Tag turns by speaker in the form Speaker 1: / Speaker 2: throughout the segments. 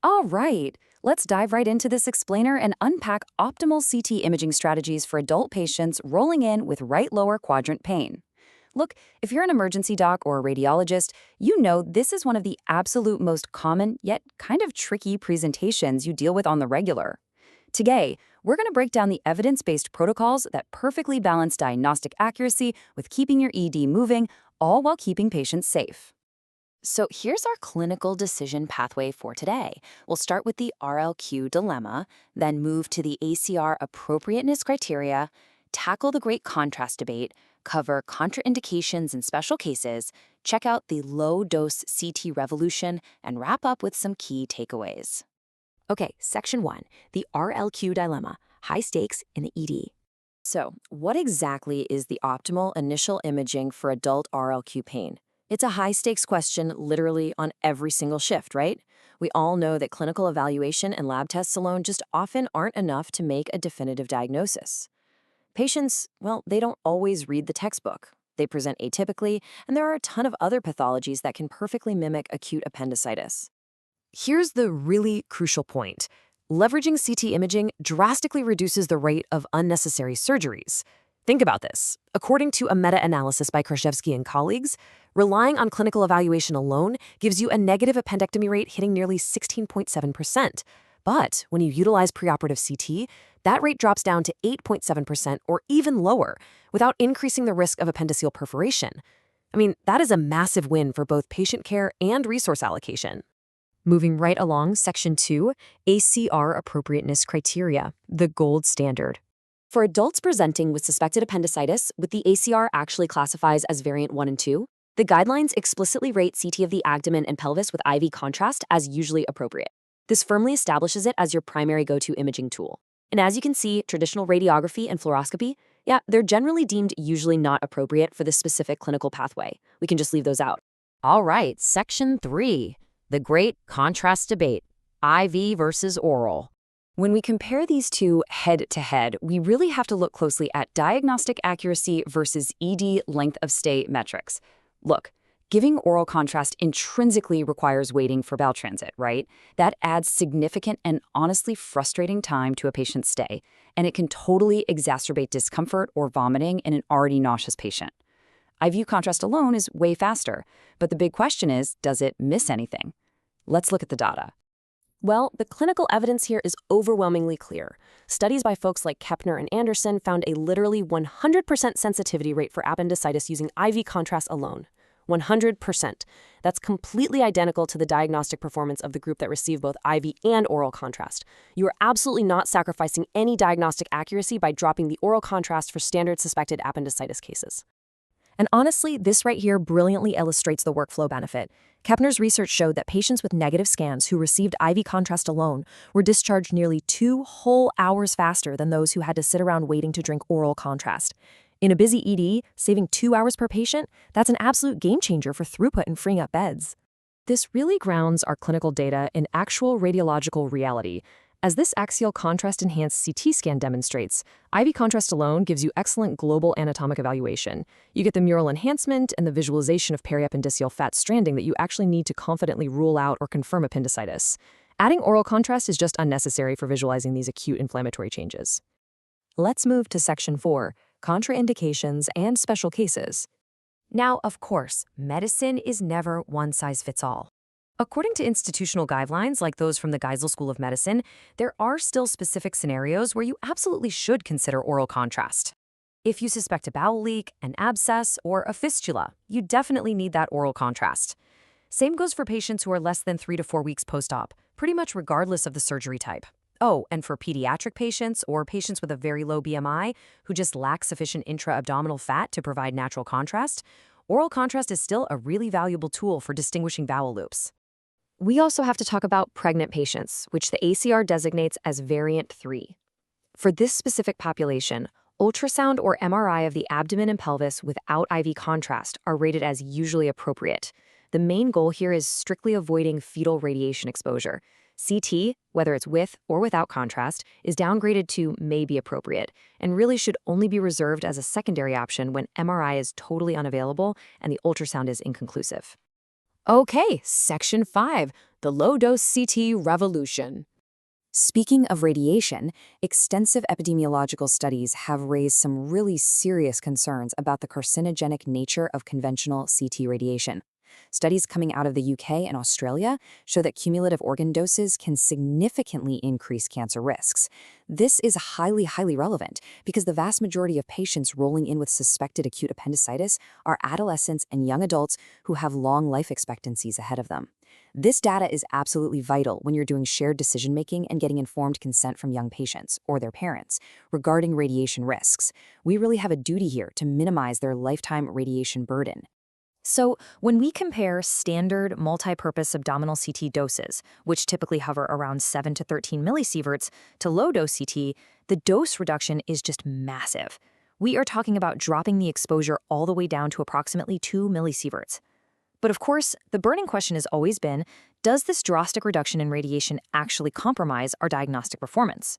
Speaker 1: All right, let's dive right into this explainer and unpack optimal CT imaging strategies for adult patients rolling in with right lower quadrant pain. Look, if you're an emergency doc or a radiologist, you know this is one of the absolute most common yet kind of tricky presentations you deal with on the regular. Today, we're going to break down the evidence-based protocols that perfectly balance diagnostic accuracy with keeping your ED moving, all while keeping patients safe. So here's our clinical decision pathway for today. We'll start with the RLQ dilemma, then move to the ACR appropriateness criteria, tackle the great contrast debate, cover contraindications in special cases, check out the low-dose CT revolution, and wrap up with some key takeaways. Okay, section 1, the RLQ dilemma, high stakes in the ED. So, what exactly is the optimal initial imaging for adult RLQ pain? It's a high-stakes question literally on every single shift, right? We all know that clinical evaluation and lab tests alone just often aren't enough to make a definitive diagnosis. Patients, well, they don't always read the textbook. They present atypically, and there are a ton of other pathologies that can perfectly mimic acute appendicitis. Here's the really crucial point. Leveraging CT imaging drastically reduces the rate of unnecessary surgeries. Think about this. According to a meta-analysis by Krashevsky and colleagues, relying on clinical evaluation alone gives you a negative appendectomy rate hitting nearly 16.7%. But when you utilize preoperative CT, that rate drops down to 8.7% or even lower, without increasing the risk of appendiceal perforation. I mean, that is a massive win for both patient care and resource allocation. Moving right along, Section 2, ACR appropriateness criteria, the gold standard. For adults presenting with suspected appendicitis, what the ACR actually classifies as variant 1 and 2, the guidelines explicitly rate CT of the abdomen and pelvis with IV contrast as usually appropriate. This firmly establishes it as your primary go-to imaging tool. And as you can see, traditional radiography and fluoroscopy, yeah, they're generally deemed usually not appropriate for this specific clinical pathway. We can just leave those out. All right, Section 3, the great contrast debate, IV versus oral. When we compare these two head-to-head, we really have to look closely at diagnostic accuracy versus ED length of stay metrics. Look, giving oral contrast intrinsically requires waiting for bowel transit, right? That adds significant and honestly frustrating time to a patient's stay, and it can totally exacerbate discomfort or vomiting in an already nauseous patient. IV contrast alone is way faster, but the big question is, does it miss anything? Let's look at the data. Well, the clinical evidence here is overwhelmingly clear. Studies by folks like Kepner and Anderson found a literally 100% sensitivity rate for appendicitis using IV contrast alone. 100%. That's completely identical to the diagnostic performance of the group that received both IV and oral contrast. You are absolutely not sacrificing any diagnostic accuracy by dropping the oral contrast for standard suspected appendicitis cases. And honestly, this right here brilliantly illustrates the workflow benefit. Kepner's research showed that patients with negative scans who received IV contrast alone were discharged nearly 2 whole hours faster than those who had to sit around waiting to drink oral contrast. In a busy ED, saving 2 hours per patient, that's an absolute game changer for throughput and freeing up beds. This really grounds our clinical data in actual radiological reality. As this axial contrast-enhanced CT scan demonstrates, IV contrast alone gives you excellent global anatomic evaluation. You get the mural enhancement and the visualization of periappendiceal fat stranding that you actually need to confidently rule out or confirm appendicitis. Adding oral contrast is just unnecessary for visualizing these acute inflammatory changes. Let's move to Section 4, contraindications and special cases. Now, of course, medicine is never one size fits all. According to institutional guidelines like those from the Geisel School of Medicine, there are still specific scenarios where you absolutely should consider oral contrast. If you suspect a bowel leak, an abscess, or a fistula, you definitely need that oral contrast. Same goes for patients who are less than 3 to 4 weeks post-op, pretty much regardless of the surgery type. Oh, and for pediatric patients or patients with a very low BMI who just lack sufficient intra-abdominal fat to provide natural contrast, oral contrast is still a really valuable tool for distinguishing bowel loops. We also have to talk about pregnant patients, which the ACR designates as variant 3. For this specific population, ultrasound or MRI of the abdomen and pelvis without IV contrast are rated as usually appropriate. The main goal here is strictly avoiding fetal radiation exposure. CT, whether it's with or without contrast, is downgraded to may be appropriate and really should only be reserved as a secondary option when MRI is totally unavailable and the ultrasound is inconclusive.
Speaker 2: Okay, Section 5, the low-dose CT revolution.
Speaker 1: Speaking of radiation, extensive epidemiological studies have raised some really serious concerns about the carcinogenic nature of conventional CT radiation. Studies coming out of the UK and Australia show that cumulative organ doses can significantly increase cancer risks. This is highly relevant because the vast majority of patients rolling in with suspected acute appendicitis are adolescents and young adults who have long life expectancies ahead of them. This data is absolutely vital when you're doing shared decision-making and getting informed consent from young patients, or their parents, regarding radiation risks. We really have a duty here to minimize their lifetime radiation burden.
Speaker 2: So, when we compare standard multi-purpose abdominal CT doses, which typically hover around 7 to 13 millisieverts, to low-dose CT, the dose reduction is just massive. We are talking about dropping the exposure all the way down to approximately 2 millisieverts. But of course, the burning question has always been, does this drastic reduction in radiation actually compromise our diagnostic performance?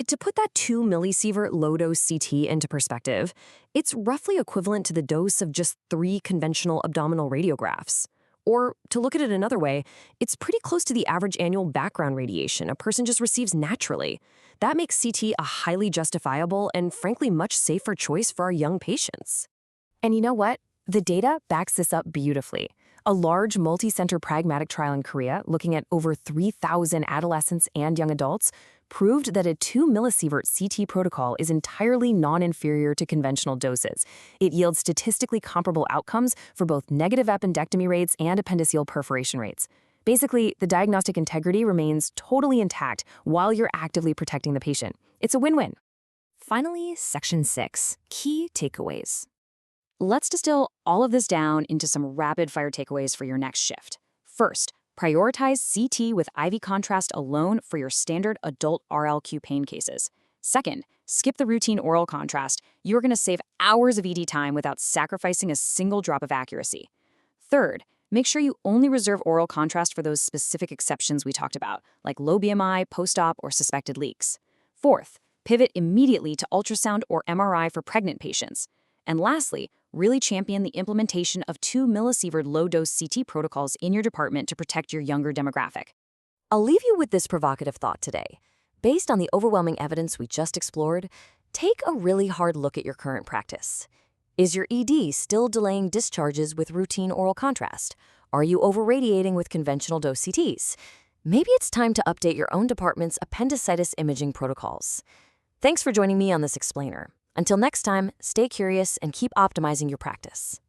Speaker 2: To put that 2 millisievert low-dose CT into perspective, it's roughly equivalent to the dose of just 3 conventional abdominal radiographs. Or, to look at it another way, it's pretty close to the average annual background radiation a person just receives naturally. That makes CT a highly justifiable and frankly much safer choice for our young patients. And you know what? The data backs this up beautifully. A large multi-center pragmatic trial in Korea, looking at over 3,000 adolescents and young adults, proved that a 2 millisievert CT protocol is entirely non-inferior to conventional doses. It yields statistically comparable outcomes for both negative appendectomy rates and appendiceal perforation rates. Basically, the diagnostic integrity remains totally intact while you're actively protecting the patient. It's a win-win. Finally, Section 6, key takeaways. Let's distill all of this down into some rapid-fire takeaways for your next shift. First, prioritize CT with IV contrast alone for your standard adult RLQ pain cases. Second, skip the routine oral contrast. You're going to save hours of ED time without sacrificing a single drop of accuracy. Third, make sure you only reserve oral contrast for those specific exceptions we talked about, like low BMI, post-op, or suspected leaks. Fourth, pivot immediately to ultrasound or MRI for pregnant patients. And lastly, really champion the implementation of 2 millisievert low-dose CT protocols in your department to protect your younger demographic. I'll leave you with this provocative thought today. Based on the overwhelming evidence we just explored, take a really hard look at your current practice. Is your ED still delaying discharges with routine oral contrast? Are you over-radiating with conventional dose CTs? Maybe it's time to update your own department's appendicitis imaging protocols. Thanks for joining me on this explainer. Until next time, stay curious and keep optimizing your practice.